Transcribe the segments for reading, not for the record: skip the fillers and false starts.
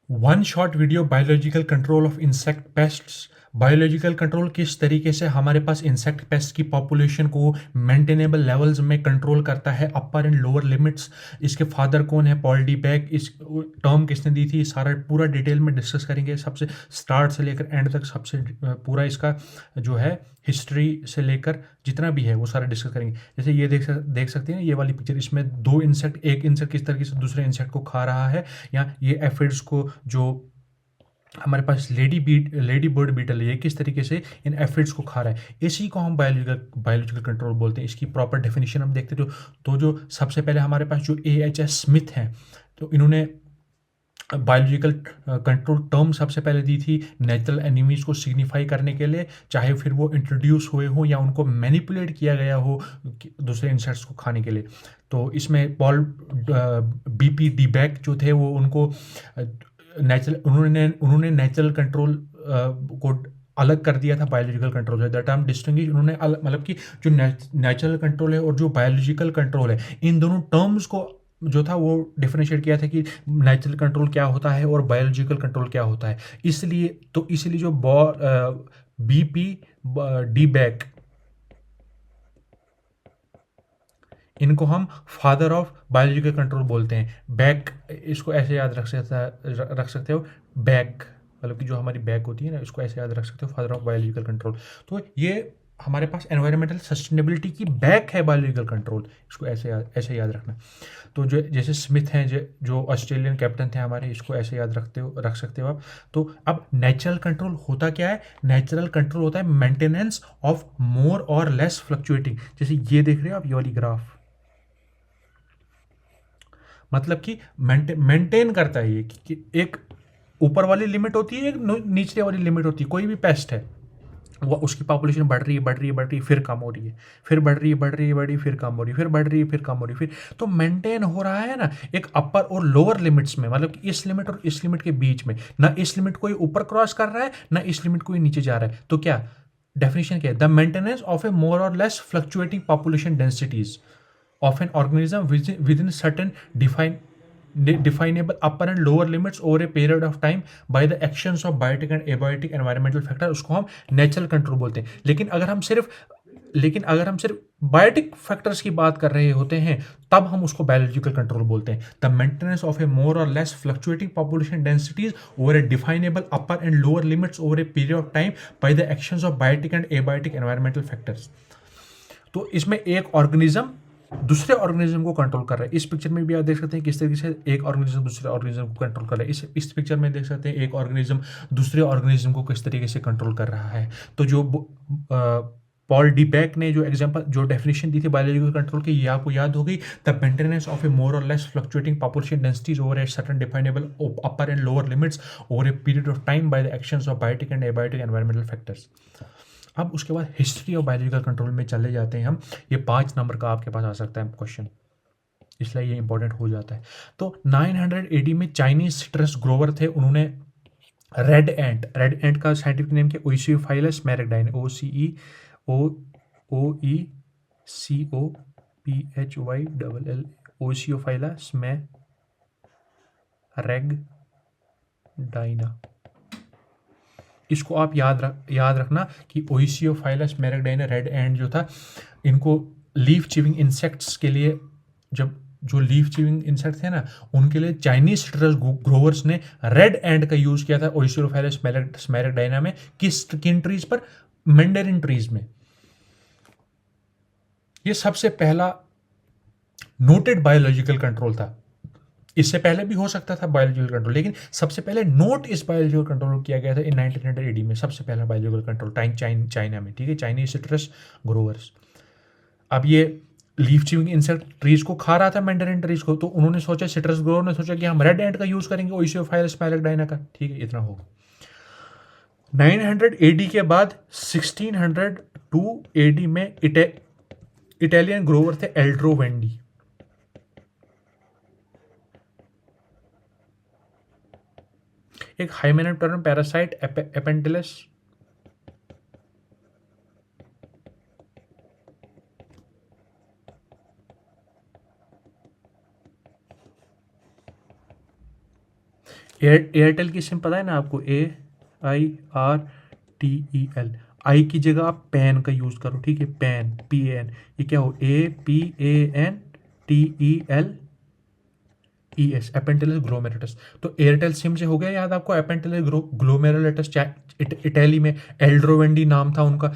One shot video biological control of insect pests. Biological control किस तरीके से हमारे पास इंसेक्ट पेस्ट की पॉपुलेशन को मेंटेनेबल लेवल्स में कंट्रोल करता है, अपर एंड लोअर लिमिट्स। इसके फादर कौन है, पॉल डी बैक, इस टर्म किसने दी थी, सारा पूरा डिटेल में डिस्कस करेंगे, सबसे स्टार्ट से लेकर एंड तक, सबसे पूरा इसका जो है हिस्ट्री से लेकर जितना भी है वो सारा डिस्कस करेंगे। जैसे ये देख सकते हैं ये वाली पिक्चर, इसमें दो इंसेक्ट, एक इंसेक्ट किस तरीके से दूसरे इंसेक्ट को खा रहा है, या ये एफिड्स को, जो हमारे पास लेडी बर्ड बीटल है, ये किस तरीके से इन एफिड्स को खा रहा है। इसी को हम बायोलॉजिकल कंट्रोल बोलते हैं। इसकी प्रॉपर डेफिनेशन हम देखते तो जो सबसे पहले हमारे पास जो AHS स्मिथ हैं, तो इन्होंने बायोलॉजिकल कंट्रोल टर्म सबसे पहले दी थी नेचुरल एनिमीज को सिग्निफाई करने के लिए, चाहे फिर वो इंट्रोड्यूस हुए हों या उनको मैनिपुलेट किया गया हो दूसरे इंसेक्ट्स को खाने के लिए। तो इसमें पॉल BP डीबैक जो थे वो उनको नेचुरल उन्होंने नेचुरल कंट्रोल को अलग कर दिया था बायोलॉजिकल कंट्रोल से। दैट टर्म डिस्टिंग्विश उन्होंने मतलब कि जो नेचुरल कंट्रोल है और जो बायोलॉजिकल कंट्रोल है, इन दोनों टर्म्स को जो था वो डिफरेंशिएट किया था कि नेचुरल कंट्रोल क्या होता है और बायोलॉजिकल कंट्रोल क्या होता है। इसलिए जो BP डीबैक, इनको हम फादर ऑफ बायोलॉजिकल कंट्रोल बोलते हैं। बैक, इसको ऐसे याद रख सकते हो, बैक मतलब कि जो हमारी बैक होती है ना, इसको ऐसे याद रख सकते हो, फादर ऑफ बायोलॉजिकल कंट्रोल। तो ये हमारे पास एनवायरमेंटल सस्टेनेबिलिटी की बैक है बायोलॉजिकल कंट्रोल, इसको ऐसे याद रखना। तो जो जैसे स्मिथ हैं, जो ऑस्ट्रेलियन कैप्टन थे हमारे, इसको ऐसे याद रख सकते हो आप। तो अब नेचुरल कंट्रोल होता क्या है, नेचुरल कंट्रोल होता है maintenance of more or less fluctuating. जैसे ये देख रहे हो आप, ये वाली ग्राफ, मतलब कि मेंटेन करता है ये कि एक ऊपर वाली लिमिट होती है, एक नीचे वाली लिमिट होती है। कोई भी पेस्ट है, वो उसकी पॉपुलेशन बढ़ रही है, बढ़ रही है, बढ़ रही है, फिर कम हो रही है, फिर बढ़ रही है, बढ़ रही है, बढ़ रही है, फिर कम हो रही है, फिर बढ़ रही है, फिर कम हो रही है, फिर तो मेंटेन हो रहा है ना एक अपर और लोअर लिमिट्स में, मतलब कि इस लिमिट और इस लिमिट के बीच में। ना इस लिमिट को ऊपर क्रॉस कर रहा है, ना इस लिमिट को नीचे जा रहा है। तो क्या डेफिनेशन क्या है, the maintenance of a more or less fluctuating population densities of an organism within certain definable upper and lower limits over a period of time by the actions of biotic and abiotic environmental factor, उसको हम natural control बोलते हैं। लेकिन अगर हम सिर्फ biotic factors की बात कर रहे होते हैं, तब हम उसको बायोलॉजिकल कंट्रोल बोलते हैं। The maintenance of a more or less fluctuating population densities over a definable upper and lower limits over a period of time by the actions of biotic and abiotic environmental factors. तो इसमें एक organism दूसरे organism को control कर रहा है। इस picture में भी आप देख सकते हैं किस तरीके से एक ऑर्गेनिज्म दूसरे ऑर्गेनिज्म को कंट्रोल कर रहा है। इस पिक्चर में देख सकते हैं एक ऑर्गेनिज्म दूसरे ऑर्गेनिज्म को किस तरीके से कंट्रोल कर रहा है। तो जो पॉल डी बैक ने जो एग्जांपल, जो डेफिनेशन दी थी बायोलॉजिकल कंट्रोल की, ये आपको याद हो गई, the maintenance of a more or less fluctuating population densities over a certain definable upper and lower limits over a period of time by the actions of biotic and abiotic environmental factors. अब उसके बाद history of biological control में चले जाते हैं हम। ये 5 number का आपके पास आ सकता है क्वेश्चन, इसलिए ये इंपॉर्टेंट हो जाता है। तो 900 AD में चाइनीज सिट्रस ग्रोवर थे, उन्होंने रेड एंट का साइंटिफिक नेम क्या, ओइसियोफाइलस मैरेगडाइन, OCOECOPHYLL, ओसियोफाइलस मैरेगडाइना। इसको आप याद रखना कि ओइसियोफाइलस मैरेगडाइना रेड एंड जो था, इनको लीफ चिविंग इंसेक्ट्स के लिए, जब जो लीफ चिविंग इंसेक्ट थे ना, उनके लिए चाइनीज सिट्रस ग्रोवर्स ने रेड एंड का यूज किया था ओइसियोफाइलस मैरेगडाइना में। किन ट्रीज पर, मैंडेरिन ट्रीज में। ये सबसे पहला नोटेड बायोलॉजिकल कंट्रोल था। इससे पहले भी हो सकता था बायोलॉजिकल कंट्रोल, लेकिन सबसे पहले नोट इस बायोलॉजिकल कंट्रोल किया गया था इन 1900 AD में। सबसे पहला बायोलॉजिकल कंट्रोल चाइना में, ठीक है, चाइनीज सिट्रस ग्रोवर्स। अब ये लीफ चिविंग इंसेक्ट ट्रीज को खा रहा था, मैंडेरिन ट्रीज को, तो उन्होंने सोचा, सिट्रस ग्रोवर ने सोचा कि हम रेड एंड का यूज करेंगे, ओइसियोफाइलस मैरेगडाइना का, ठीक है, इतना होगा। 900 AD के बाद 1602 AD में इटालियन ग्रोवर थे एल्ड्रो वेंडी। एक हाइमेनोप्टेरन पैरासाइट एपेंडिलस, एयरटेल की सिम पता है ना आपको, AIRTEL। आई की जगह आप पैन का यूज़ करो, ठीक है, पैन, PAN। ये क्या हो, APANTELES, एपेंटेलिस ग्लोमेरुलस। तो एयरटेल सिम से हो गया याद आपको एपेंटेलिस ग्लोमेरुलस। इटली में एल्ड्रोवेंडी नाम था उनका।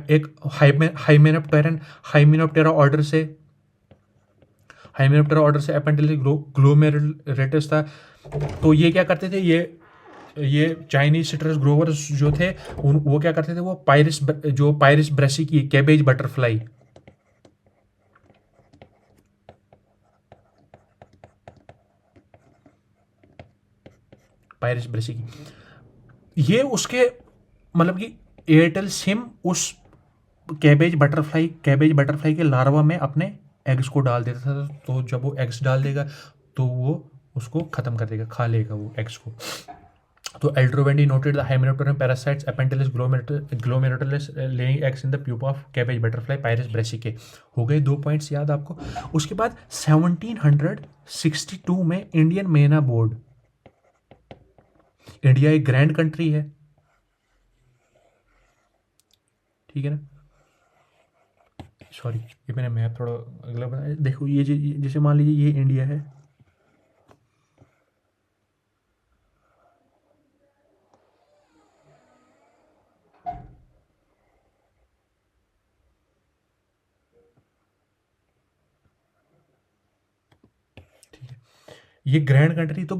एक हाइमेनोप्टेरन हाइमेनोप्टेरा ऑर्डर से हाइमेनोप्टेरा ऑर्डर से एपेंटेलिस ग्लोमेरुलस था। तो ये क्या करते थे, ये चाइनीज सिट्रस ग्रोवर्स जो थे वो क्या करते थे, वो पायरिस ब्रेसी की कैबेज बटरफ्लाई, पायरिस ब्रेसी की, ये उसके मतलब कि एयरटेल सिम उस कैबेज बटरफ्लाई के लार्वा में अपने एग्स को डाल देता था। तो जब वो एग्स डाल देगा तो वो उसको खत्म कर देगा, खा लेगा वो एग्स को। तो Aldrovandi noted the hymenopteran parasites Apanteles glomeratus laying eggs in the pupa of cabbage butterfly Pieris brassicae. हो गए 2 पॉइंट्स याद आपको। उसके बाद 1762 में इंडियन मेना बोर्ड, इंडिया एक ग्रैंड कंट्री है, ठीक है ना, सॉरी ये मैंने मैप थोड़ा अगला बनाया। देखो ये जैसे मान लीजिए ये इंडिया है, ठीक है, ये ग्रैंड कंट्री। तो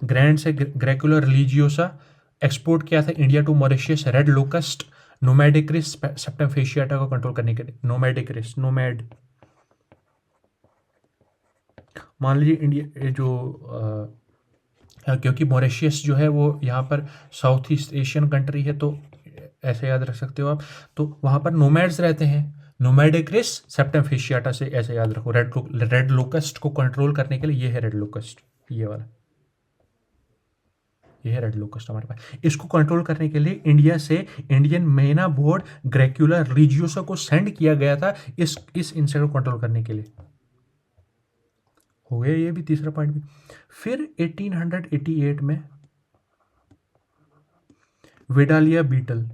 ग्रैंड से ग्रेकुला रिलीजियोसा एक्सपोर्ट किया था India to Mauritius, red locust, Nomadacris septemfasciata को कंट्रोल करने के लिए। नोमैड, मान लीजिए इंडिया जो क्योंकि मॉरिशियस जो है वो यहाँ पर साउथ ईस्ट एशियन कंट्री है, तो ऐसे याद रख सकते हो आप। तो वहाँ पर नोमैड्स रहते हैं, नोमैडिक्रिस सेप्टम फेशियाटा से ऐसे याद रखो। रेड लोकस्ट को कंट्रोल करने के लिए ये है रेड लोकस्ट, ये वाला, ये है रेड लोकस्ट हमारे पास। इसको कंट्रोल करने के लिए इंडिया से इंडियन मेना बोर्ड ग्रेक्यूला रिजियोसा को सेंड किया गया था इस इंसेक्ट को कंट्रोल करने के लिए। हो गया ये भी, तीसरा पॉइंट भी। फिर 1888 में वेडालिया बीटल,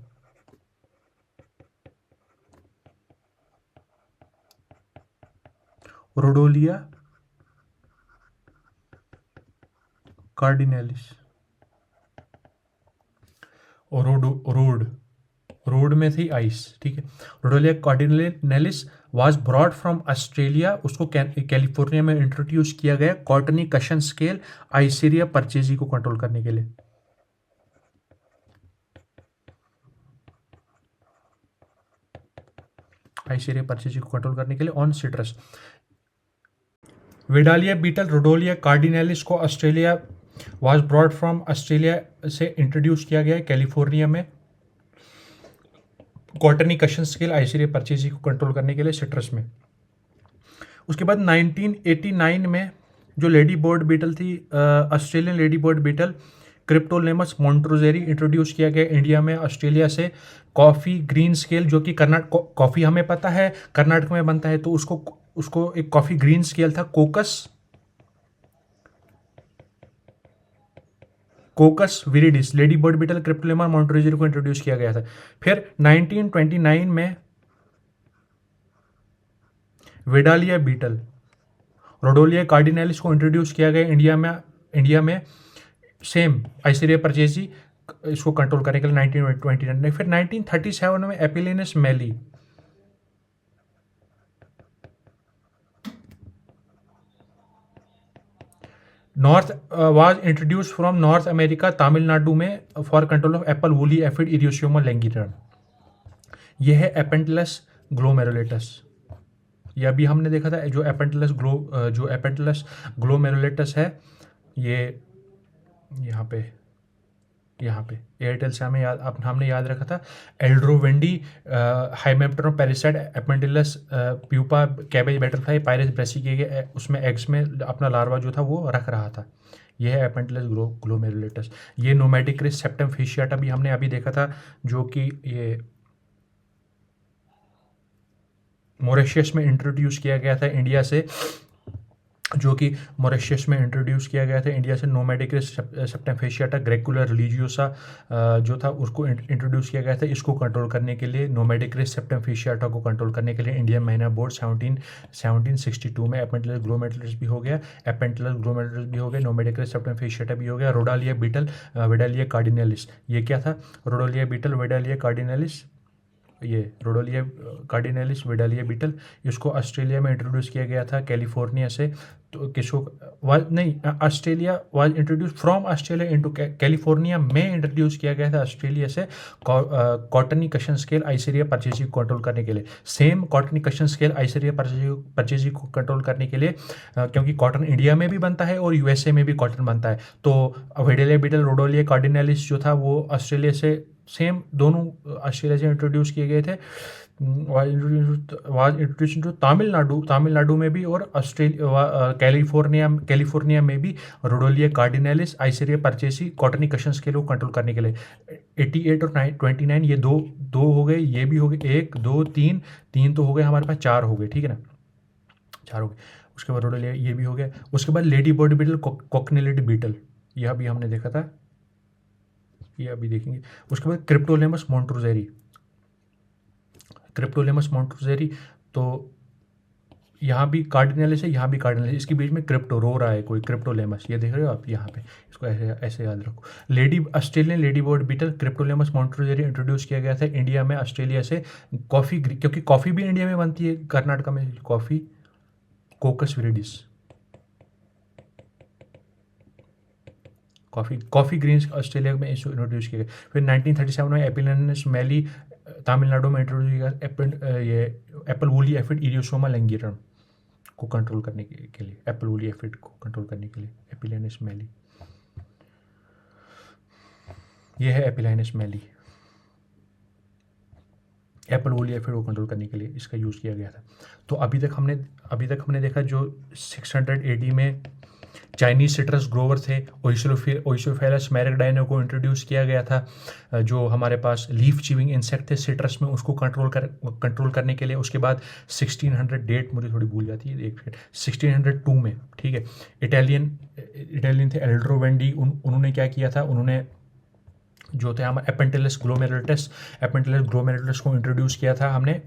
रोडोलिया कार्डिनेलिस, और रोड में थी आइस, ठीक है। Rodolia cardinalis was brought from Australia, उसको कैलिफोर्निया में इंट्रोड्यूस किया गया कॉटनी कशन स्केल आइसीरिया परचेजी को कंट्रोल करने के लिए। आइसीरिया परचेजी को कंट्रोल करने के लिए ऑन सिट्रस। वेडालिया बीटल रोडोलिया कार्डिनेलिस को Australia was brought from Australia से इंट्रोड्यूस किया गया कैलिफोर्निया में कॉटनी कशन स्केल आइसीरिया परचेजी को कंट्रोल करने के लिए सिट्रस में। उसके बाद 1989 में जो लेडी बर्ड बीटल थी, Australian lady bird beetle Cryptolaemus montrouzieri, introduce किया गया इंडिया में ऑस्ट्रेलिया से। कॉफ़ी ग्रीन स्केल जो कि कॉफ़ी हमें पता है कर्नाटक में बनता है, तो उसको एक कॉफ़ी ग्रीन स्केल था कोकस विरिडिस, लेडी बर्ड बीटल क्रिप्टोलेमा मॉन्ट्रोजेरी को इंट्रोड्यूस किया गया था। फिर 1929 में वेडालिया बीटल रोडोलिया कार्डिनेलिस को इंट्रोड्यूस किया गया इंडिया में सेम आइसीरिया परचेजी इसको कंट्रोल करने के लिए 1929 में। फिर 1937 में Aphelinus mali, north was introduce from North America Tamil Nadu में for control of apple woolly aphid Eriosoma lanigerum. यह है एपेंटेलस ग्लोमेरुलेटस। यह भी हमने देखा था जो एपेंटेलस ग्लोमेरुलेटस है, ये यहाँ पे एयरटेल से हमने याद रखा था एल्ड्रोवेंडी हाइमेप्टेरम पैरासाइट एपेंटेलस प्यूपा कैबेज बटरफ्लाई पायरस ब्रेसिके उसमें एग्स में अपना लार्वा जो था वो रख रहा था। यह है एपेंटेलस ग्लोमेरुलेटस। ये नोमैडिक्रिस सेप्टम फेशियाटा भी हमने अभी देखा था, जो कि ये मॉरिशस में इंट्रोड्यूस किया गया था इंडिया से जो कि मॉरिशस में इंट्रोड्यूस किया गया था इंडिया से। नोमैडिक्रस सेप्टेम्फेशियाटा ग्रेकुलर रिलीजियोसा जो था उसको इंट्रोड्यूस किया गया था इसको कंट्रोल करने के लिए। नोमैडिक्रस सेप्टेम्फेशियाटा को कंट्रोल करने के लिए इंडियन माइनर बोर्ड 1762 में एपेंटिलस ग्लोमेरुलस भी हो गया, नोमैडिक्रस सेप्टेम्फेशियाटा भी हो गया। रोडालिया बीटल वेडालिया कार्डिनलिस, ये क्या था? रोडालिया बीटल वेडालिया कार्डिनलिस, ये रोडोलिया कार्डिनलिस वेडालिया बीटल, इसको ऑस्ट्रेलिया में इंट्रोड्यूस किया गया था कैलिफोर्निया से। तो किसको वाज नहीं, Australia was introduce from Australia into California में इंट्रोड्यूस किया गया था ऑस्ट्रेलिया से कॉटनी कशन स्केल आइसेरिया परचेजिंग को कंट्रोल करने के लिए। Same cottony cushion scale आइसेरिया purchasing को कंट्रोल करने के लिए क्योंकि कॉटन इंडिया में भी बनता है और यूएसए में भी कॉटन बनता है। तो वेडालिया बीटल रोडोलिया कार्डिनलिस जो था वो ऑस्ट्रेलिया से, सेम दोनों ऑस्ट्रेलिया से इंट्रोड्यूस किए गए थे। वाज इंट्रोड्यूस टू तमिलनाडु में भी और ऑस्ट्रेलिया कैलिफोर्निया में भी रोडोलिया कार्डिनलिस आइसेरिया परचेसी कॉटनी कशन स्केल को कंट्रोल करने के लिए। 88 और 29 ये दो हो गए, ये भी हो गए, 1 2 3 तो हो गए हमारे पास, 4 हो गए, ठीक है ना, 4 हो गए। उसके बाद रोडोलिया ये भी हो गया। उसके बाद लेडी बर्ड बीटल कॉकनेलिड बीटल, यह भी हमने देखा था, ये अभी देखेंगे। उसके बाद क्रिप्टोलेमस मोंट्रोजेरी, तो यहाँ भी कार्डिनलिस है, यहाँ भी कार्डिनलिस, इसके बीच में क्रिप्टो रो रहा है कोई, क्रिप्टोलेमस, ये देख रहे हो आप यहाँ पे, इसको ऐसे ऐसे याद रखो। Australian lady bird beetle Cryptolaemus montrouzieri introduce किया गया था इंडिया में ऑस्ट्रेलिया से। कॉफ़ी, क्योंकि कॉफ़ी भी इंडिया में बनती है, कर्नाटका में coffee, Coccus viridis, coffee greens Australia में इंट्रोड्यूस किया गया। फिर 1937 में एपिलेनस मैली तमिलनाडु में इंट्रोड्यूस किया गया। ये एप्पल वूली एफिड इरियोसोमा लैंगिरम को कंट्रोल करने के लिए, एप्पल वूली एफिड को कंट्रोल करने के लिए एपिलेनस मैली, ये है एपिलेनस मैली, एप्पल वूली एफिड को कंट्रोल करने के लिए इसका यूज़ किया गया था। तो अभी तक हमने देखा जो 600 AD में चाइनीज सिट्रस ग्रोवर थे, ओइसोफेलस मैरिकडाइनो को इंट्रोड्यूस किया गया था। जो हमारे पास लीफ चीविंग इंसेक्ट थे सिट्रस में, उसको कंट्रोल करने के लिए। उसके बाद 1600 डेट मुझे थोड़ी भूल जाती है, एक 1602 में, ठीक है, इटालियन थे एल्ड्रो वेंडी, उन्होंने क्या किया था, उन्होंने जो थे हमारे एपेंटिलस ग्लोमेरुलस को इंट्रोड्यूस किया था हमने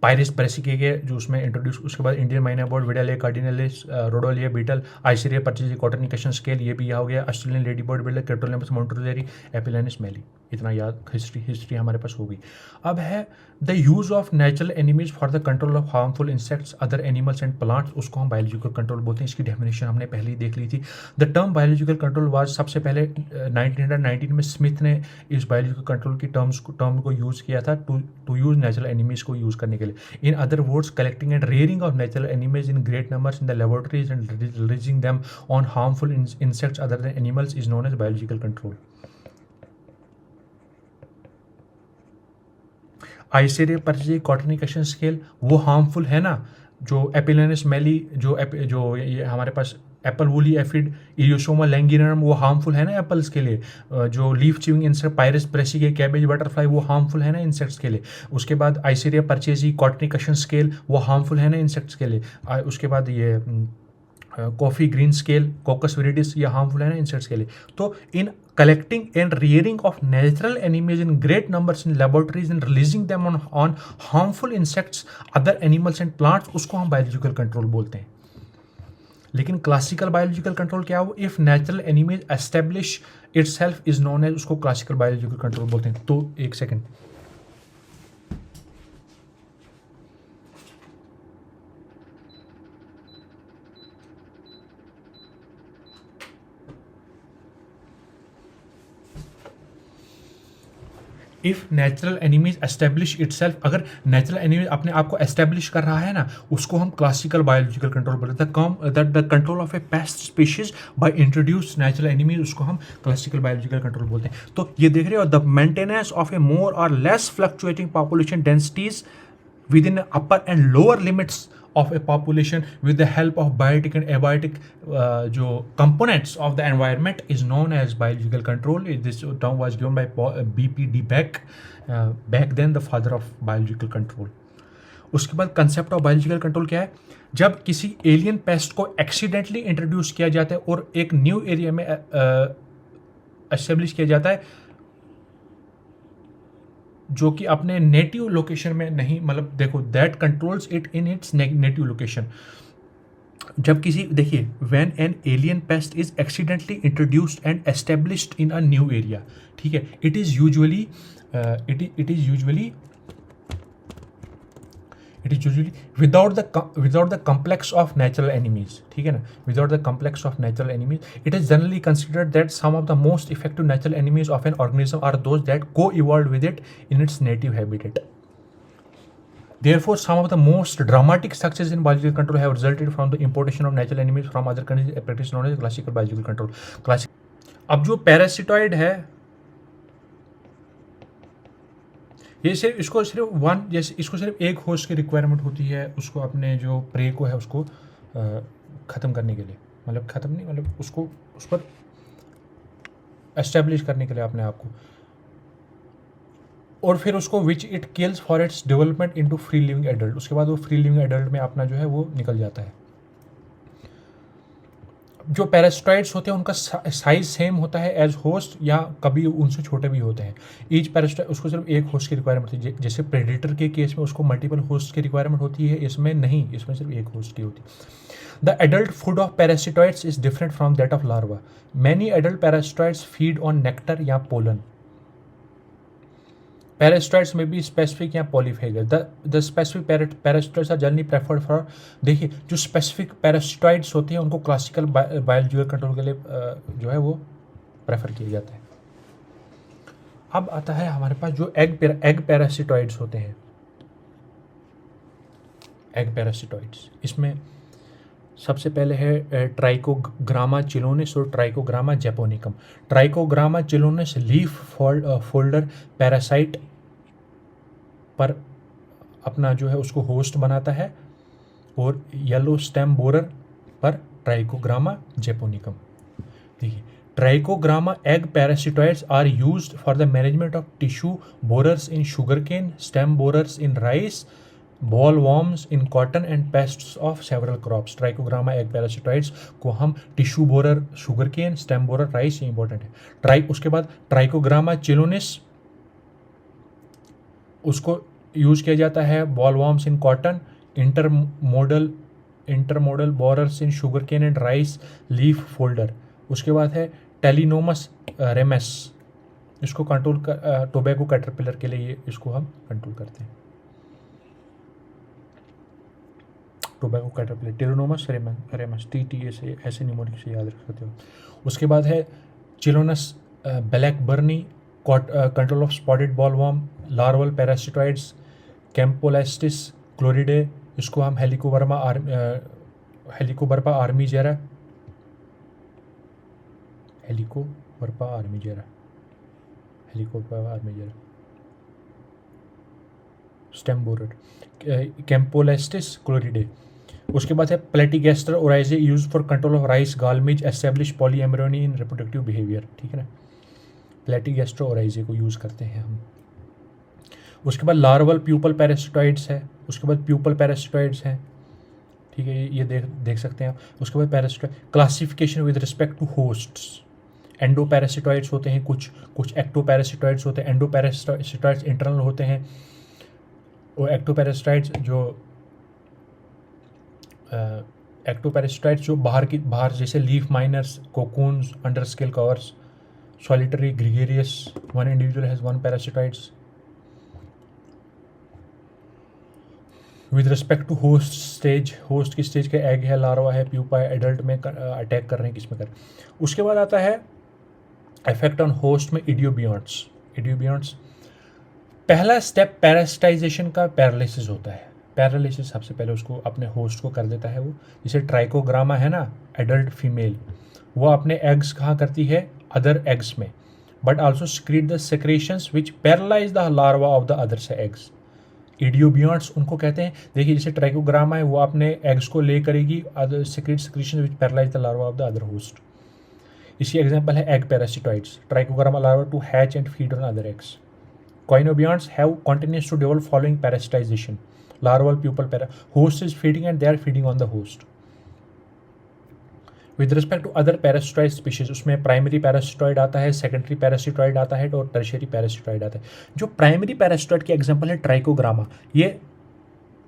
पायरिस ब्रेसिके के जो उसमें इंट्रोड्यूस। उसके बाद Indian minor board Vedalia cardinalis Rodolia beetle Icerya purchasi cottony cushion scale, ये भी यहाँ हो गया। Australian lady bird beetle Cryptolaemus montrouzieri Aphelinus mali, इतना याद, हिस्ट्री हमारे पास हो गई। अब है the use of natural enemies for the control of harmful insects other animals and plants, उसको हम बायोलॉजिकल कंट्रोल बोलते हैं। इसकी डेफिनेशन हमने पहले ही देख ली थी। The term biological control was, सबसे पहले 1919 में स्मिथ ने इस बायोलॉजिकल कंट्रोल की टर्म को यूज़ किया था टू यूज़ नेचुरल एनिमीज को यूज़ करने के लिए। In other words, collecting and rearing of natural animals in great numbers in the laboratories and releasing them on harmful insects other than animals is known as biological control. Icerya purchasi cottony cushion scale वो harmful है ना, जो Aphelinus mali, जो ये हमारे पास apple woolly aphid Eriosoma lanigerum, वो harmful है ना एप्पल्स के लिए। जो leaf chewing insect Pieris brassicae cabbage butterfly, वो हार्मफुल है ना इंसेक्ट्स के लिए। उसके बाद Icerya purchasi cottony cushion scale, वो हार्मफुल है ना इंसेक्ट्स के लिए। उसके बाद ये coffee green scale Coccus viridis, ये हार्मफुल है ना इंसेक्ट्स के लिए। तो इन collecting and rearing of natural enemies in great numbers in laboratories and releasing them on harmful insects, other animals and plants, उसको हम biological control बोलते हैं। लेकिन क्लासिकल बायोलॉजिकल कंट्रोल क्या हो, if natural enemies establish itself is known as, उसको classical biological control बोलते हैं। तो एक second, if natural enemies establish itself, अगर नेचुरल एनिमीज अपने आप को एस्टेब्लिश कर रहा है ना, उसको हम क्लासिकल बायोलॉजिकल कंट्रोल बोलते हैं। The control of A paste species bye introduce natural enemies, उसको हम क्लासिकल बायोलॉजिकल कंट्रोल बोलते हैं। तो ये देख रहे हो, the maintenance of a more or less fluctuating population densities with in upper and lower limits of a population with the help of biotic and abiotic जो components of the environment is known as biological control. This term was given by B.P. Beck, back then the father of biological control. उसके बाद concept of biological control क्या है? जब किसी alien paste को accidentally introduce किया जाता है और एक न्यू एरिया में एस्टेब्लिश किया जाता है जो कि अपने नेटिव लोकेशन में नहीं, मतलब देखो, that controls it in its native location. जब किसी, देखिए, when an alien pest is accidentally introduced and established in a new area, ठीक है, it is usually without the complex of natural enemies, ठीक है ना, without the complex of natural enemies, it is generally considered that some of the most effective natural enemies of an organism are those that coevolve with it in its native habitat. Therefore, some of the most dramatic successes in biological control have resulted from the importation of natural enemies from other countries, a practice known as classical biological control. अब जो parasitoid है, ये सिर्फ इसको सिर्फ एक host की requirement होती है, उसको अपने जो प्रे को है उसको ख़त्म करने के लिए, मतलब ख़त्म नहीं, मतलब उसको उस पर एस्टेब्लिश करने के लिए अपने आप को, और फिर उसको which it kills for its development into free living adult. उसके बाद वो फ्री लिविंग एडल्ट में अपना जो है वो निकल जाता है। जो पैरासिटॉइड्स होते हैं उनका साइज सेम होता है एज होस्ट, या कभी उनसे छोटे भी होते हैं। ईच पैरासिटॉइड, उसको सिर्फ एक होस्ट की रिक्वायरमेंट होती है, जैसे प्रेडेटर के केस में उसको मल्टीपल होस्ट की रिक्वायरमेंट होती है, इसमें नहीं, इसमें सिर्फ एक होस्ट की होती है। The adult food of parasitoids is different from that of larva. Many adult parasitoids feed on nectar या pollen. Parasitoids may be specific या polyphagous. The specific parasitoids are generally preferred for, देखिए, जो specific parasitoids होते हैं उनको classical biological control के लिए जो है वो प्रेफर किया जाता है। अब आता है हमारे पास जो एग पैरासिटॉइड्स होते हैं, एग पैरासिटॉइड्स, इसमें सबसे पहले है ट्राइकोग्रामा चिलोनिस और Trichogramma japonicum. Trichogramma chilonis leaf folder parasite पर अपना जो है उसको होस्ट बनाता है, और येलो स्टेम बोरर पर ट्राइकोग्रामा जेपोनिकम। देखिए, Trichogramma egg parasitoids are used for the management of tissue borers in sugar cane, stem borers in rice, boll worms in cotton and pests of several crops. Trichogramma egg parasitoids को हम tissue borer, sugarcane, stem borer, rice, ये important है। उसके बाद Trichogramma चिलोनिस, उसको use किया जाता है boll worms in cotton, internode borers in sugar cane and rice leaf folder. उसके बाद है टेलिनोमस रेमस, इसको कंट्रोल कर टोबैको कैटरपिलर के लिए इसको हम कंट्रोल करते हैं। Tobacco caterpillar, Telenomus remus, TT ऐसे निमोनिक से याद रख सकते हो। उसके बाद है Chelonus blackburni, control of spotted boll worm, larval parasitoids, Campoletis chlorideae, इसको हम Helicoverpa armigera, stem borer, Campoletis chlorideae. उसके बाद है Platygaster oryzae, use for control of rice gall midge, establish polyembryony in reproductive behaviour, ठीक है ना, प्लेटिगेस्टर ओराइजे को use करते हैं हम। उसके बाद लार्वल प्यूपल पैरासिटॉइड्स है, उसके बाद प्यूपल पैरासिटॉइड्स हैं, ठीक है, ये देख सकते हैं आप। उसके बाद parasitoid classification with respect to hosts, endoparasitoids होते हैं, कुछ एक्टो पैरासिटॉइड्स होते हैं। एंडो पैरासिटॉइड्स इंटरनल होते हैं, और एक्टो पैरासिटॉइड्स जो बाहर जैसे leaf miners, cocoons, under scale covers, solitary gregarious, one individual has one parasitoids. With respect to host की स्टेज के एग है, लार्वा है, प्यूपा है, एडल्ट में अटैक कर रहे हैं, किस में कर। उसके बाद आता है इफेक्ट ऑन होस्ट में इडियोबियंट्स। पहला स्टेप पैरासिटाइजेशन का पैरालिसिस होता है। पैरालिसिस सबसे पहले उसको अपने होस्ट को कर देता है वो। जैसे ट्राइकोग्रामा है ना, एडल्ट फीमेल, वो अपने एग्स कहाँ करती है, अदर एग्स में, but also secrete the secretions which paralyse the larva of the other से एग्स। इडियोबियंट्स उनको कहते हैं। देखिए, जैसे ट्राइकोग्रामा है, वो अपने एग्स को ले करेगी, other secretion which paralyse the larva of the other host. इसकी एग्जांपल है egg parasitoids, Trichogramma larva to hatch and feed on other eggs. Koinobionts have continuous to develop following parasitization. Larval pupal para, host is feeding and they are feeding on the host. With respect to other parasitoid species, उसमें primary parasitoid आता है, secondary parasitoid आता है और tertiary parasitoid आता है। जो primary parasitoid के एग्जांपल है ट्राइकोग्रामा, ये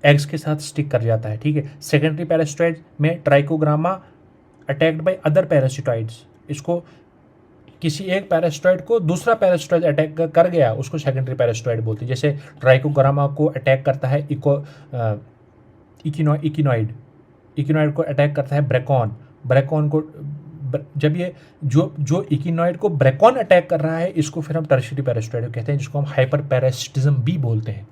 एग्स के साथ स्टिक कर जाता है, ठीक है। सेकेंडरी पैरासिटॉइड में Trichogramma attacked by other parasitoids, इसको किसी एक पैरासिटॉइड को दूसरा पैरासिटॉइड अटैक कर गया, उसको सेकेंडरी पैरासिटॉइड बोलते हैं। जैसे ट्राइकोग्रामा को अटैक करता है इकिनॉइड को अटैक करता है ब्रेकॉन को, जब ये जो इकिनॉइड को ब्रेकॉन अटैक कर रहा है, इसको फिर हम टर्शियरी पैरासिटॉइड कहते हैं, जिसको हम हाइपर पैरासिटिज्म भी बोलते हैं।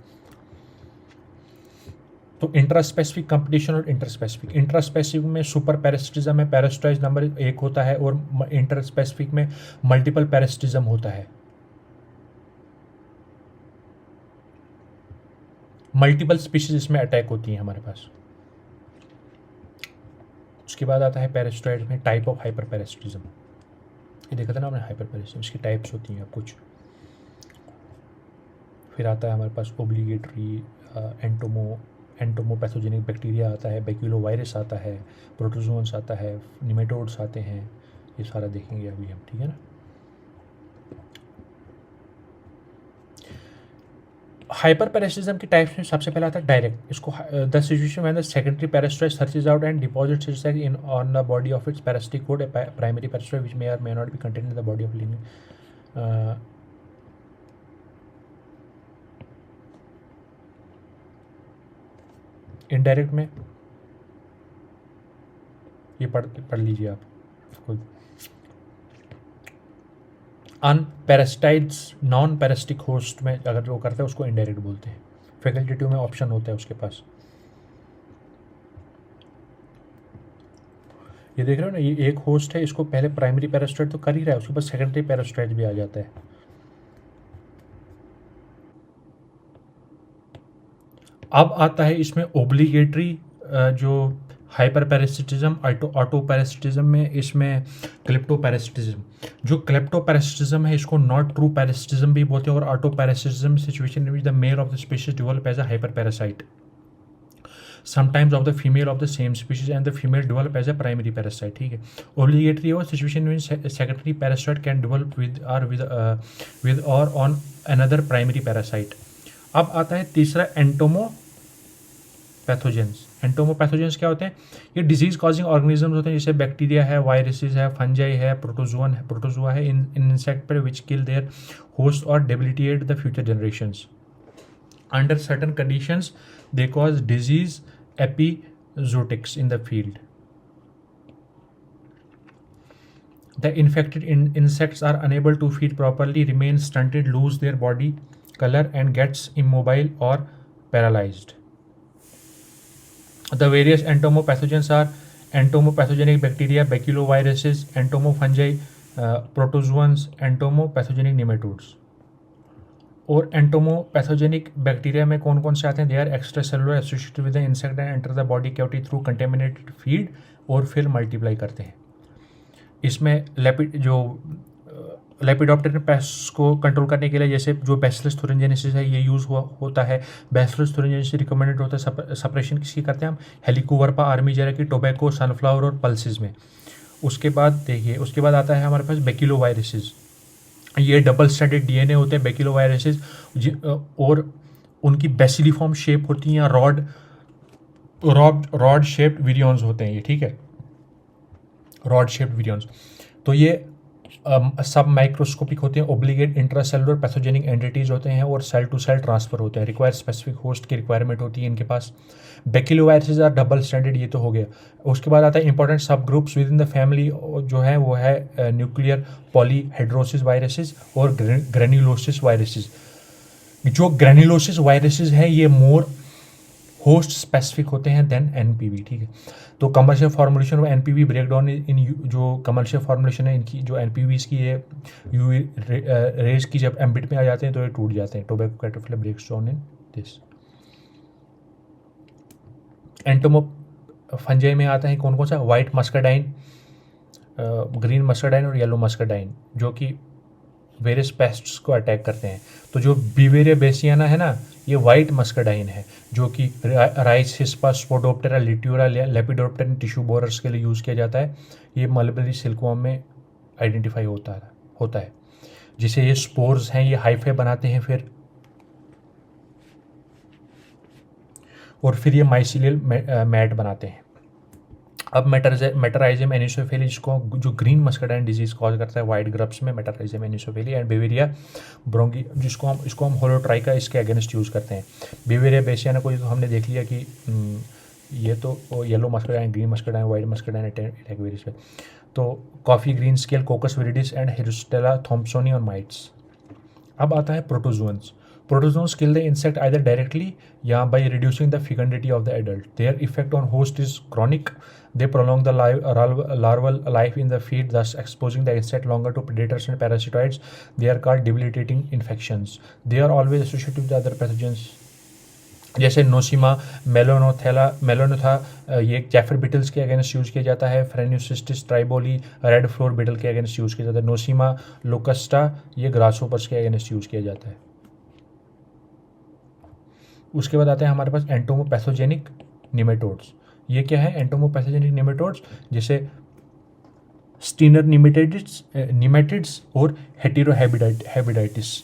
तो इंट्रास्पेसिफिक कंपटीशन और इंट्रास्पेसिफिक में सुपर पैरासिटिज्म में पैरासिटॉइड नंबर 1 होता है और इंटरस्पेसिफिक में मल्टीपल पैरासिटिज्म होता है। मल्टीपल स्पीशीज इसमें अटैक होती हैं हमारे पास। उसके बाद आता है पैरासिटॉइड में टाइप ऑफ हाइपर पैरासिटिज्म। ये देखा था ना हमने, हाइपर पैरासिटिज्म इसकी टाइप्स होती हैं कुछ। फिर आता है हमारे पास ओब्लिगेटरी एंटोमोपैथोजेनिक बैक्टीरिया आता है, बैक्यूलोवायरस आता है, प्रोटोजोन्स आता है, निमेटोड्स आते हैं, ये सारा देखेंगे अभी हम, ठीक है ना। हाइपर पैरासिटिज्म की टाइप्स में सबसे पहला आता है डायरेक्ट। इसको the situation when the secondary parasitoid searches out and deposits its egg in on the body of its parasitic code, primary parasitoid which may or may not be contained in the body of living. Indirect में ये पढ़ लीजिए आप खुद। अनपैरासिटाइड्स non parasitic host में अगर जो करते हैं उसको इनडायरेक्ट बोलते हैं। फैकल्टेटिव में ऑप्शन होता है उसके पास। ये देख रहे हो ना, ये एक होस्ट है, इसको पहले प्राइमरी पैरासिटाइड तो कर ही रहा है, उसके बाद सेकेंडरी पैरासिटाइड भी आ जाता है। अब आता है इसमें ओब्लिगेटरी जो हाइपर पैरासिटिज्म, ऑटो पैरासिटिज्म में इसमें क्लिप्टो पैरासिटिज्म। जो क्लिप्टो पैरासिटिज्म है इसको नॉट ट्रू पैरासिटिज्म भी बोलते हैं। और autoparasitism situation in which the male of the species develop as a hyperparasite, sometimes of the female of the same species and the female develop as a primary parasite, ठीक है। Obligatory or situation in secondary parasite can develop with or on another primary parasite. अब आता है तीसरा एंटोमोपैथोजेंस। एंटोमोपैथोजेंस क्या होते हैं? ये डिजीज कॉजिंग ऑर्गेनिजम्स होते हैं, जैसे बैक्टीरिया है, वायरसेस है, फंजाई है, प्रोटोजुआ है इन इंसेक्ट पर which kill their host or debilitate the future generations. Under certain conditions they cause disease epizootics in the field. The infected insects are unable to feed properly, remain stunted, lose their body color and gets immobile or paralyzed. The various entomopathogens are entomopathogenic bacteria, baculoviruses, entomofungi, protozoans, entomopathogenic nematodes. और entomopathogenic bacteria में कौन कौन से आते हैं? They are extracellular associated with the insect and enter the body cavity through contaminated feed और फिर multiply करते हैं। इसमें लेपिडोप्टेरन पेस्ट को कंट्रोल करने के लिए जैसे जो बैसिलस thuringiensis है ये यूज़ होता है। बैसिलस thuringiensis रिकमेंडेड होता है। सप्रेशन किसकी करते हैं हम? हेलिकोवर्पा आर्मीजेरा की, टोबैको, सनफ्लावर और पल्सेस में। उसके बाद देखिए, उसके बाद आता है हमारे पास बैक्यूलोवायरसेस। ये डबल स्टैंडर्ड DNA होते हैं बैक्यूलोवायरसेस और उनकी बेसिलिफॉर्म शेप होती हैं, रॉड शेप्ड विरियंस होते हैं ये, ठीक है, रॉड शेप्ड विरियंस। तो ये सब माइक्रोस्कोपिक होते हैं, ओब्लिगेट इंट्रासेलुलर पैथोजेनिक एंटिटीज होते हैं और सेल टू सेल ट्रांसफर होते हैं। रिक्वायर स्पेसिफिक होस्ट की रिक्वायरमेंट होती है इनके पास। बैक्यूलोवायरसेस आर डबल स्टैंडर्ड, ये तो हो गया। उसके बाद आता है इंपॉर्टेंट सब groups with in the family जो है वो है न्यूक्लियर पॉलीहेड्रोसिस वायरसेस और ग्रेन्युलोसिस वायरसेस। जो ग्रेन्युलोसिस वायरसेस हैं ये मोर होस्ट स्पेसिफिक होते हैं देन एनपीवी, ठीक है। तो कमर्शियल फार्मूलेशन और एनपीवी ब्रेकडाउन इन जो कमर्शियल फार्मूलेशन है इनकी, जो एनपीवीज की ये यूवी रेज की जब एम्बिट में आ जाते हैं तो ये टूट जाते हैं। Tobacco caterpillar breaks down in this. Entomofungi में आता है कौन कौन सा? वाइट मस्काडाइन, ग्रीन मस्काडाइन और येलो मस्काडाइन, जो कि वेरियस पेस्ट्स को अटैक करते हैं। तो जो बीवेरिया बेसियाना है ना, ये वाइट मस्कडाइन है जो कि rice hispa Spodoptera litura Lepidoptera tissue borers के लिए यूज़ किया जाता है। ये मलबरी सिल्कवॉर्म में आइडेंटिफाई होता है जिसे ये स्पोर्स हैं, ये हाइफे बनाते हैं फिर, और फिर ये माइसिलियल मैट बनाते हैं। अब मेटराइजियम एनिसोफेली, जिसको जो ग्रीन मस्कडाइन डिजीज कॉज करता है वाइट ग्रप्स में, मेटराइजियम एनिसोफेली एंड बेवेरिया ब्रोंगी, इसको हम होलोट्राइका इसके अगेंस्ट यूज़ करते हैं। बेवेरिया बेसियाना को तो हमने देख लिया कि ये तो yellow muscardine, green muscardine, white muscardine attack various है। तो coffee green scale, Coccus viridis and Hirsutella thompsonii और माइट्स। अब आता है protozoans. Protozoans kill the insect either directly या by reducing the fecundity of the adult. Their effect on host is chronic. They prolong the larval life in the feed, thus exposing the insect longer to predators and parasitoids. They are called debilitating infections. They are always associated with other pathogens. जैसे नोसिमा मेलोनोथा, ये जैफर Beatles के against use किया जाता है। फ्रेन्यूसिस्टिस ट्राइबोली red flour beetle के against use किया जाता है। नोसिमा लोकस्टा ये ग्रासहोपर्स के अगेंस्ट यूज़ किया जाता है। उसके बाद आते हैं हमारे पास एंटोमोपैथोजेनिक निमेटोड्स। ये क्या है एंटोमोपैथोजेनिक निमेटोड्स? जैसे स्टीनर निमेटिड्स और हेटेरोहेबिडाइटिस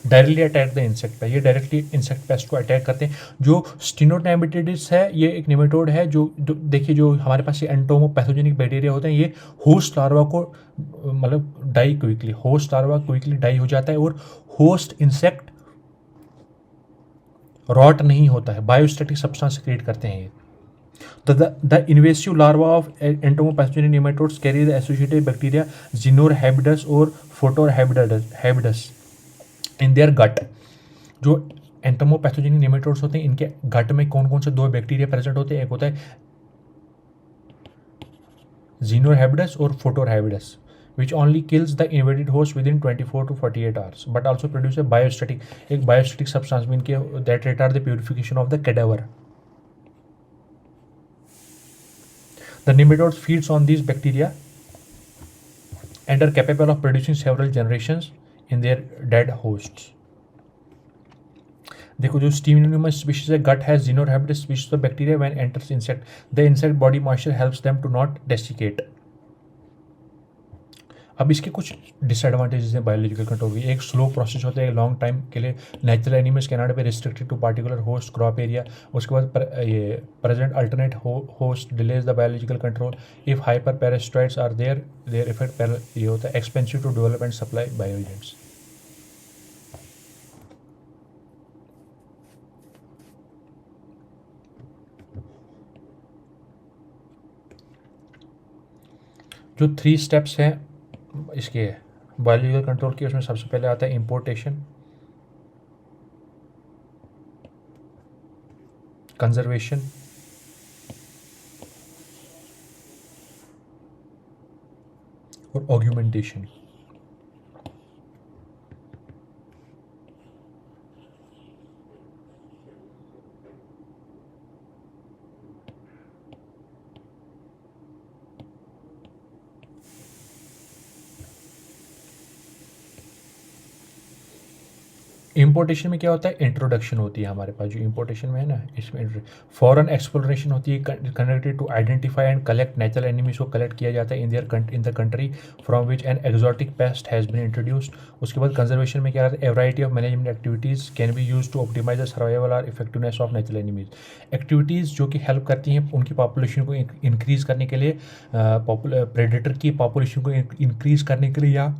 डायरेक्टली अटैक द इंसेक्ट पे, ये डायरेक्टली इंसेक्ट पेस्ट को अटैक करते हैं। जो स्टीनोनेमिटिडिस है ये एक निमेटोड है जो देखिए जो हमारे पास ये एंटोमोपैथोजेनिक बैक्टीरिया होते हैं, ये होस्ट लार्वा को मतलब होस्ट लार्वा क्विकली डाई हो जाता है और होस्ट इंसेक्ट रॉट नहीं होता है, बायोस्टैटिक सब्सटेंस क्रिएट करते हैं ये। तो the invasive larva of entomopathogenic nematodes carry the associated bacteria Xenorhabdus और फोटोर हैबिडस इन देयर गट। जो एंटोमोपैथोजेनिक निमेटोड्स होते हैं इनके गट में कौन कौन से दो बैक्टीरिया प्रेजेंट होते हैं? एक होता है जिनोर हैबिडस और Fotor हैबिडस, which only kills the invaded host within 24 to 48 hours, but also produce a biostatic substance mean के that retard the purification of the cadaver. The nematode feeds on these bacteria and are capable of producing several generations in their dead hosts. देखो जो Staphylococcus species है, gut has Xenohabitous species of bacteria. When enters insect, the insect body moisture helps them to not desiccate. अब इसके कुछ disadvantages हैं biological control की। एक slow process होता है, लॉन्ग टाइम के लिए natural animals cannot be restricted to particular host crop area. उसके बाद ये present alternate host delays the biological control. If hyperparasitoids are there effect ये होता है expensive to develop and supply bioagents. जो 3 steps हैं इसके biological control की, उसमें सबसे पहले आता है इंपोर्टेशन, कंजर्वेशन और ऑग्यूमेंटेशन। इंपोर्टेशन में क्या होता है? इंट्रोडक्शन होती है हमारे पास, जो इंपोर्टेशन में है ना, इसमें फॉरेन एक्सप्लोरेशन होती है connected to identify and collect natural enemies को कलेक्ट किया जाता है in the country from which an exotic pest has been introduced. उसके बाद कंजर्वेशन में क्या रहता है? A variety of management activities can be use to optimise the survival और effectiveness of natural enemies. Activities जो कि हेल्प करती हैं उनकी पॉपुलेशन को इंक्रीज़ करने के लिए, प्रेडेटर की पॉपुलेशन को इंक्रीज़ करने के लिए, या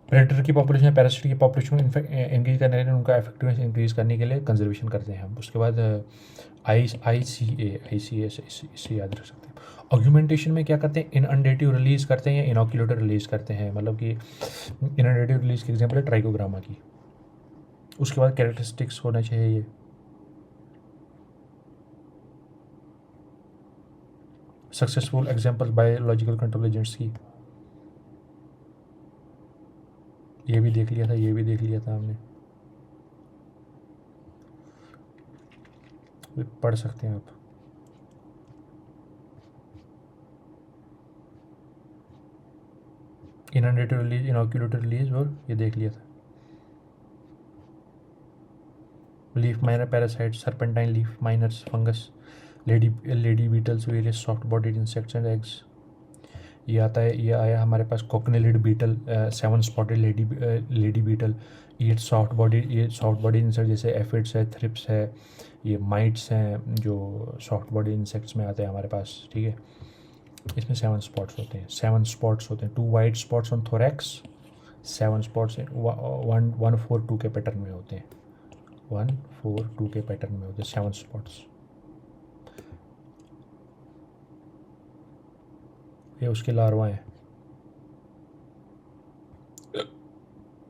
प्रेडेटर की पॉपुलेशन, पैरासिट की पॉपुलेशन को इंक्रीज करने के लिए, उनका इफेक्टिवनेस इंक्रीज करने के लिए कंजर्वेशन करते हैं हम। उसके बाद ICA इसे याद रख सकते हैं। ऑग्यूमेंटेशन में क्या करते हैं? इनअंडेटिव रिलीज करते हैं या इनोक्यूलेटर रिलीज करते हैं, मतलब कि इनअंडेटिव रिलीज की एग्जाम्पल है ट्राइकोग्रामा की। उसके बाद कैरेक्टरिस्टिक्स होना चाहिए ये successful example biological control agents की। ये भी देख लिया था हमने, पढ़ सकते हैं आप। इनोक्यूलेटर रिलीज, इनोक्यूलेटर रिलीज, और ये देख लिया था। Leaf miner parasite, serpentine leaf miners, fungus, lady beetles, various soft bodied insects and eggs. ये आता है, ये आया हमारे पास coccinellid beetle, seven spotted lady beetle. ये सॉफ्ट बॉडी, ये सॉफ्ट बॉडी इंसेक्ट जैसे एफिड्स है, थ्रिप्स है, ये माइट्स हैं जो सॉफ्ट बॉडी इंसेक्ट्स में आते हैं हमारे पास, ठीक है। इसमें 7 स्पॉट्स होते हैं, 7 स्पॉट्स होते हैं, 2 white spots on thorax, 7 spots 1-4-2 के पैटर्न में होते हैं, 1-4-2 के पैटर्न में होते हैं 7 स्पॉट्स। ये उसके लार्वा हैं।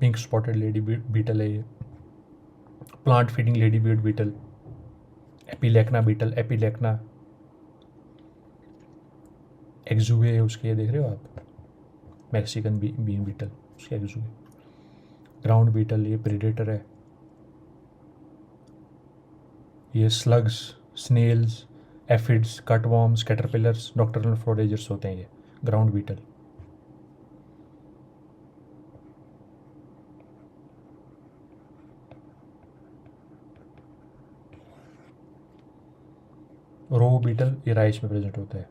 पिंक स्पॉटेड लेडी बीटल है ये, plant feeding lady bird beetle, Epilachna beetle, Epilachna. एक्जुए है उसके, ये देख रहे हो आप, मैक्सिकन बीन बीटल, उसके एक्जुए। ग्राउंड बीटल, ये प्रेडेटर है। ये slugs, snails, aphids, cutworms, caterpillars, nocturnal foragers होते हैं ये ग्राउंड बीटल। रो बीटल, ये राइस में प्रेजेंट होता है।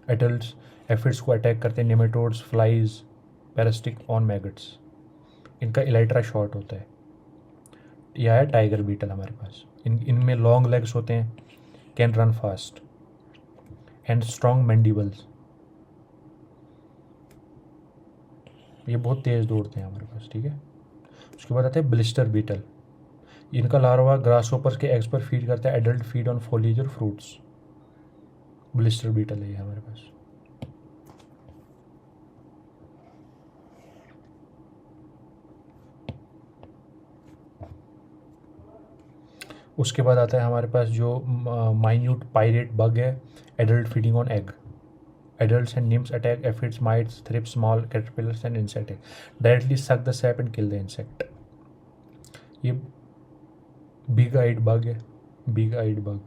एडल्ट्स एफिड्स को अटैक करते हैं, nematodes, flies, parasitic on maggots. इनका इलाइट्रा शॉर्ट होता है। यह है टाइगर बीटल हमारे पास। इनमें लॉन्ग लेग्स होते हैं, can run fast and strong mandibles. ये बहुत तेज़ दौड़ते हैं हमारे पास, ठीक है। उसके बाद आते हैं ब्लिस्टर बीटल। इनका लार्वा ग्रास होपर्स के एग्स पर फीड करता है, एडल्ट फीड ऑन फॉलीज और फ्रूट्स। ब्लिस्टर बीटल है ये हमारे पास। उसके बाद आता है हमारे पास जो माइन्यूट पायरेट बग है, adult feeding on egg. Adults and nymphs attack aphids, mites, thrips, small caterpillars and insects. Directly suck the sap and kill the insect. ये बिग आइड बग है, big eyed bug.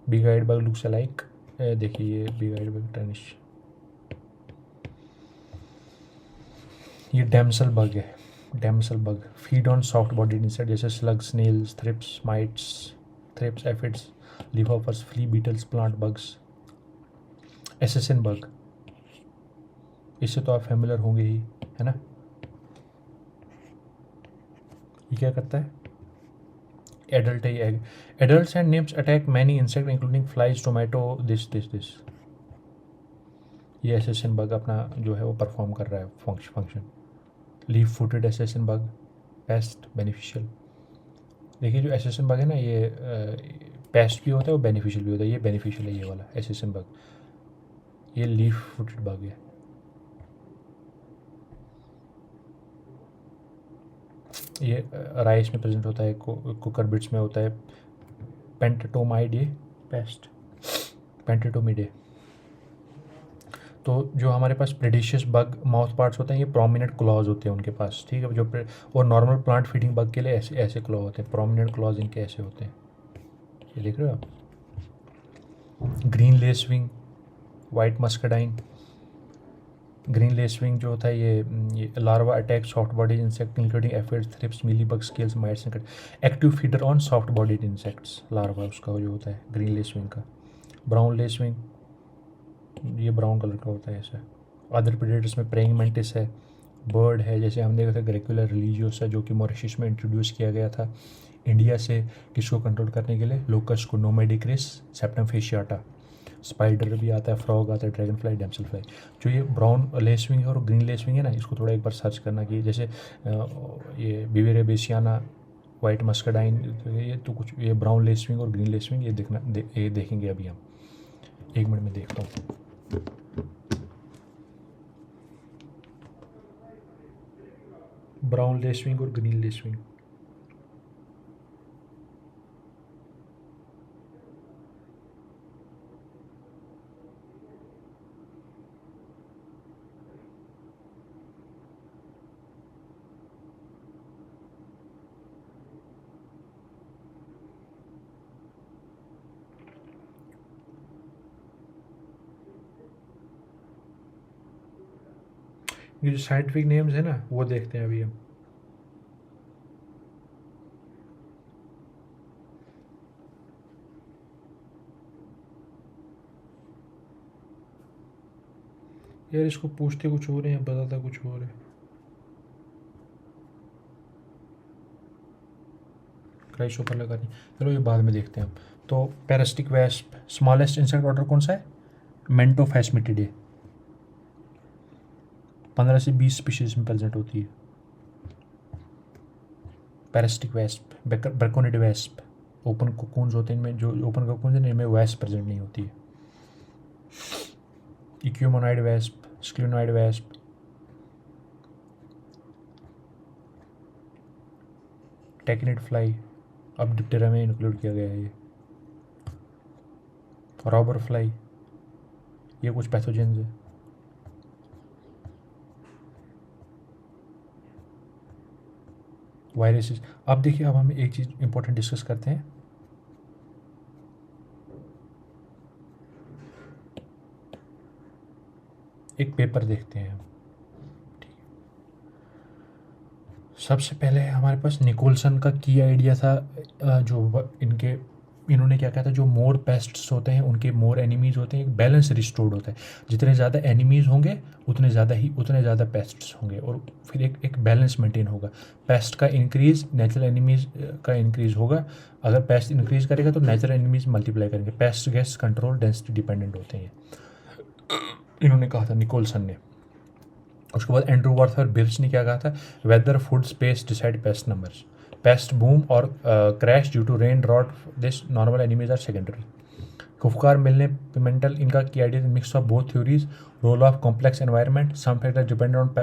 Big eyed bug looks like, देखिए ये big eyed bug tarnish. ये damsel bug है, damsel bug feed on soft bodied insect जैसे slug, snails, thrips, mites, thrips, aphids, leafhoppers, flea beetles, plant bugs. Assassin bug, इससे तो आप familiar होंगे ही, है ना। ये क्या करता है, एडल्ट है ये egg. Adults and निम्फ्स attack many insect including flies, tomato, this. ये एसेसिन बग अपना जो है वो परफॉर्म कर रहा है function. Leaf footed assassin bug, paste, beneficial. देखिए जो एसेसिन बग है ना, ये पेस्ट भी होता है और बेनिफिशियल भी होता है। ये बेनिफिशियल है ये वाला एसेसिन बग। ये लीफ फुटेड बग है। ये राइस में प्रेजेंट होता है, कुकर बिट्स में होता है। पेंटेटोमाइड, ये पेस्ट, पेंटेटोमिडे। तो जो हमारे पास प्रेडिशियस बग माउथ पार्ट्स होते हैं, ये प्रोमिनेंट क्लॉज होते हैं उनके पास, ठीक है। और नॉर्मल प्लांट फीडिंग बग के लिए ऐसे ऐसे क्लॉ होते हैं, प्रोमिनेंट क्लॉज इनके ऐसे होते हैं। ये देख रहे हो आप। Green lacewing, white muscardine. Green lacewing जो होता है ये larva attack soft bodied insect including aphids, thrips, mealybug, scales, mites and active feeder on soft bodied insects. Larva उसका जो होता है ग्रीन लेसविंग का। ब्राउन लेसविंग, ये ब्राउन कलर का होता है ऐसा। अदर प्रेडेटर्स में प्रेइंग मैंटिस है, बर्ड है, जैसे हमने देखा था ग्रेकुलर रिलीजियोस है जो कि मॉरिशस में इंट्रोड्यूस किया गया था इंडिया से, किसको कंट्रोल करने के लिए, लोकस को, नोमेडिक्रिस, सेप्टम फेशियाटा। स्पाइडर भी आता है, फ्रॉग आता है, ड्रैगन फ्लाई, डैमसल फ्लाई। जो ये ब्राउन लेसविंग है और ग्रीन लेसविंग है ना, इसको थोड़ा एक बार सर्च करना कि जैसे ये बिवेरिया बेसियाना, वाइट मस्कडाइन, ये तो कुछ, ये ब्राउन लेसविंग और ग्रीन लेसविंग, ये देखना ये देखेंगे अभी हम। 1 मिनट में देखता हूँ। ब्राउन लेसविंग और ग्रीन लेसविंग। ये जो साइंटिफिक नेम्स है ना वो देखते हैं अभी हम। यार इसको पूछते कुछ और है, बताता कुछ और है। क्राइस ऊपर लगा नहीं, चलो ये बाद में देखते हैं हम। तो parasitic wasp, smallest insect order कौन सा है? मेंटोफेस्मिटिडे, 15 से 20 स्पीशीज में प्रेजेंट होती है। Parasitic wasp, braconid wasp, open cocoons होते हैं इनमें, जो ओपन कोकून्स हैं इनमें वेस्प प्रेजेंट नहीं होती है। इक्यूमोनाइड वेस्प, स्क्लिनोइड वेस्प, टेक्निड फ्लाई, अब डिप्टेरा में इंक्लूड किया गया है ये। रॉबर फ्लाई, ये कुछ पैथोजेंस है। वायरसेस। अब देखिए, अब हम एक चीज़ इंपॉर्टेंट डिस्कस करते हैं। एक पेपर देखते हैं हम। सबसे पहले हमारे पास निकोलसन का की आइडिया था, इन्होंने क्या कहा था, जो मोर पेस्ट्स होते हैं उनके मोर एनिमीज़ होते हैं, एक बैलेंस रिस्टोर्ड होता है। जितने ज़्यादा एनिमीज़ होंगे उतने ज़्यादा पेस्ट्स होंगे, और फिर एक बैलेंस मेंटेन होगा। पेस्ट का इंक्रीज़ नेचुरल एनिमीज़ का इंक्रीज़ होगा। अगर पेस्ट इंक्रीज़ करेगा तो नेचुरल एनिमीज़ मल्टीप्लाई करेंगे। Paste guest control density dependent होते हैं, इन्होंने कहा था निकोलसन ने। उसके बाद एंड्रू वर्थ और बिर्च ने क्या कहा था, weather food space decide pest numbers, pest boom और crash due to rain drought, this normal enemies are secondary. Huffaker Milne Pimentel, इनका की idea mix of both theories, role of complex environment, some factor dependent on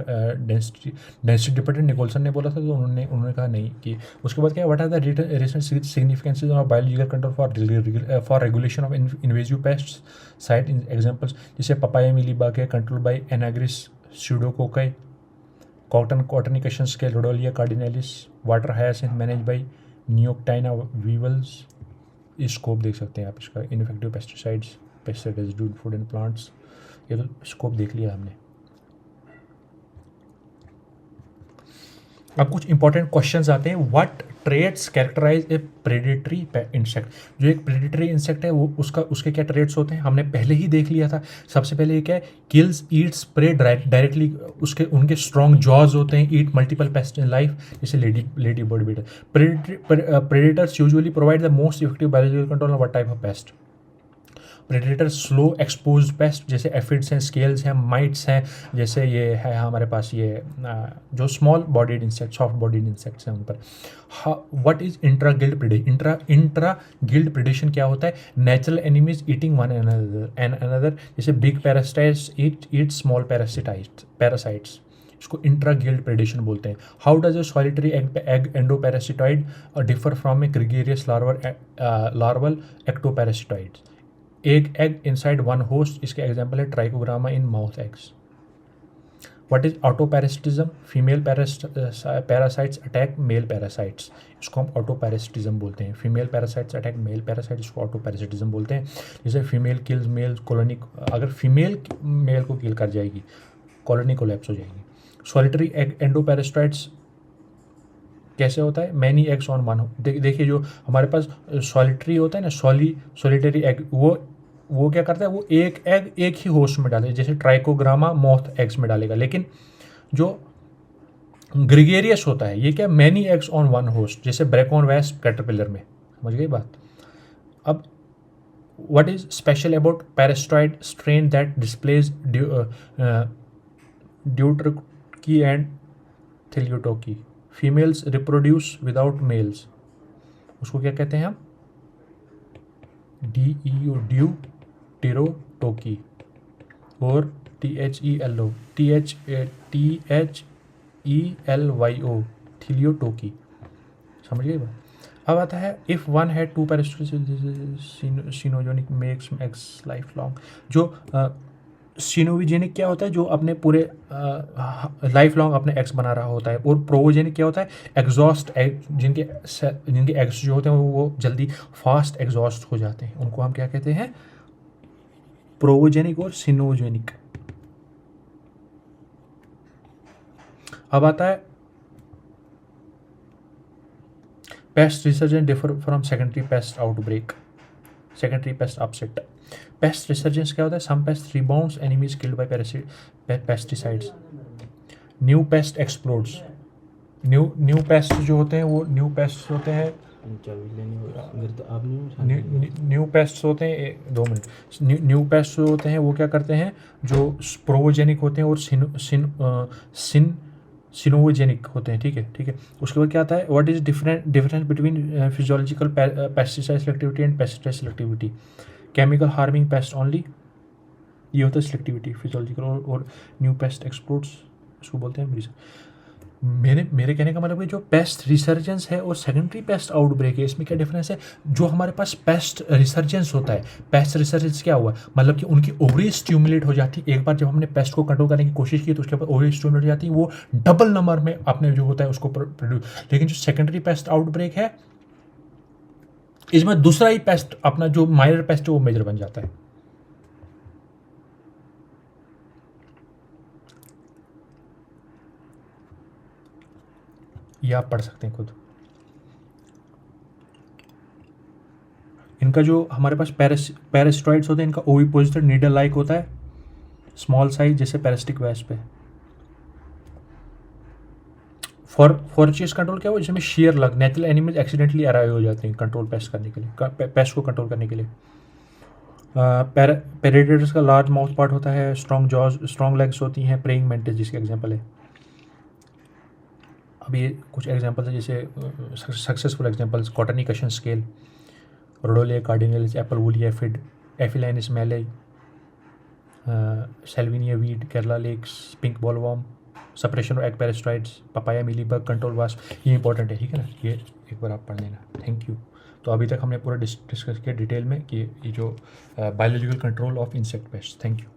density dependent, Nicholson ने बोला था, तो उन्होंने कहा नहीं कि। उसके बाद क्या, what are the recent significances of biological control for regulation of invasive pest cite examples, जैसे पपाया मिलीबग के control by Anagyrus pseudococci, cottony cushions के Rodolia cardinalis, water hyacinth manage by Neochetina weevils. इस स्कोप देख सकते हैं आप इसका, ineffective pesticides, pesticide residue food and plants, ये तो स्कोप देख लिया हमने। अब कुछ इंपॉर्टेंट क्वेश्चंस आते हैं। What traits characterize a predatory insect, जो एक प्रेडेटरी इंसेक्ट है वो उसके क्या ट्रेट्स होते हैं, हमने पहले ही देख लिया था। सबसे पहले ये क्या है, किल्स ईट्स प्रे डायरेक्टली, उनके स्ट्रॉन्ग जॉज होते हैं, eat multiple pest in life, जैसे lady bird beetle. Predators usually provide the most effective biological control on what type of pest. Predator slow expose pest, जैसे aphids हैं, scales हैं, mites हैं, जैसे ये है हमारे पास ये जो small bodied insect, soft bodied insects हैं उन पर। What is intra guild predation, intra guild predation क्या होता है, natural enemies eating one another, जैसे big parasites eat small parasites, इसको इंट्रा गिल्ड प्रेडेशन बोलते हैं। How does a solitary egg endoparasitoid differ from a gregarious larval ectoparasitoids, एक egg inside one host, इसके example है Trichogramma in mouth eggs. What is autoparasitism, female parasites attack male parasites, इसको हम autoparasitism बोलते हैं। Female parasites attack male parasite, इसको autoparasitism बोलते हैं। जैसे फीमेल किल्स मेल कॉलोनी, अगर फीमेल मेल को किल कर जाएगी कॉलोनी कोलैप्स हो जाएगी। सॉलिटरी एग एंडोपैरासिटॉइड्स कैसे होता है, मैनी एग्स ऑन वन। देखिए जो हमारे पास सॉलिटरी होता है ना, सॉलिटरी एग, वो क्या करता है, वो एक एग एक ही होस्ट में डालेगा, जैसे ट्राइकोग्रामा मोथ एग्स में डालेगा। लेकिन जो ग्रिगेरियस होता है ये क्या, many eggs on one host, जैसे ब्रैकॉन वेस्प कैटरपिलर में। समझ गई बात। अब what is special about parasite strain that displays deuterotoky and thelytoky, females reproduce without males, उसको क्या कहते हैं हम, ड्यूटेरोटोकी, और THELO थीलियोटोकी। समझ गए बात। अब आता है, if one had to synovigenic makes x life long, जो सिनोजेनिक क्या होता है, जो अपने पूरे लाइफ लॉन्ग अपने एक्स बना रहा होता है, और प्रोवोजेनिक क्या होता है, एग्जॉस्ट एग, जिनके एग्स जो होते हैं वो जल्दी फास्ट एग्जॉस्ट हो जाते हैं, उनको हम क्या कहते हैं, प्रोवोजेनिक और सिनोजेनिक। अब आता है pest resurgence differ from secondary pest outbreak, secondary pest upset. Pest resurgence क्या होता है? Some pest rebounds, enemies killed by pesticides. New pest explodes. New pest जो होते हैं वो न्यू पेस्ट होते हैं, न्यू पेस्ट होते हैं, 2 मिनट। न्यू पेस्ट जो होते हैं वो क्या करते हैं, जो प्रोवोजेनिक होते हैं और सिनोजेनिक होते हैं, ठीक है, ठीक है। उसके बाद क्या आता है, what is difference between physiological pesticide selectivity and pesticide selectivity? Chemical harming paste only, ये होता है सिलेक्टिविटी फिजियोलॉजिकल। और न्यू पेस्ट एक्सप्लोड्स, इसको बोलते हैं। मेरे कहने का मतलब है जो पेस्ट रिसर्जेंस है और सेकेंडरी पेस्ट आउटब्रेक है, इसमें क्या डिफरेंस है? जो हमारे पास पेस्ट रिसर्जेंस होता है, पेस्ट रिसर्जेंस क्या हुआ, मतलब कि उनकी ओवरी स्टिमुलेट हो जाती है। एक बार जब हमने पेस्ट को कंट्रोल करने की कोशिश की तो उसके बाद ओवरी स्टिमुलेट हो जाती है, वो डबल नंबर में अपने जो होता है उसको प्रोड्यूस। लेकिन जो सेकेंडरी पेस्ट आउटब्रेक है, इसमें दूसरा ही पेस्ट अपना जो माइनर पेस्ट है वो मेजर बन जाता है। ये आप पढ़ सकते हैं खुद। इनका जो हमारे पास पैरास्टोइड्स होते हैं, इनका ओविपोजिटर नीडल लाइक होता है, स्मॉल साइज, जैसे पैरासिटिक वेस्प है। फॉर चीज कंट्रोल क्या हो, जिसमें शेयर लग, नेचुरल एनिमल्स एक्सीडेंटली अराइव हो जाते हैं कंट्रोल पेस्ट करने के लिए, पेस्ट को कंट्रोल करने के लिए। पेरेडेटर्स का लार्ज माउथ पार्ट होता है, स्ट्रॉन्ग जॉज, स्ट्रॉन्ग लेग्स होती हैं, प्रेइंग मेंटिस जिसके एग्जांपल है। अब ये कुछ एग्जांपल्स हैं, जैसे successful examples, cottony cushion scale, Rodolia cardinalis, apple woolly aphid, Aphelinus mali, Salvinia weed, Kerala lakes, pink bollworm, suppression of egg parasites, papaya mealybug control wasp. ये इंपॉर्टेंट है, ठीक है ना, ये एक बार आप पढ़ लेना। Thank you. तो अभी तक हमने पूरा डिस्कस किया डिटेल में कि ये जो biological control of insect pest. Thank you.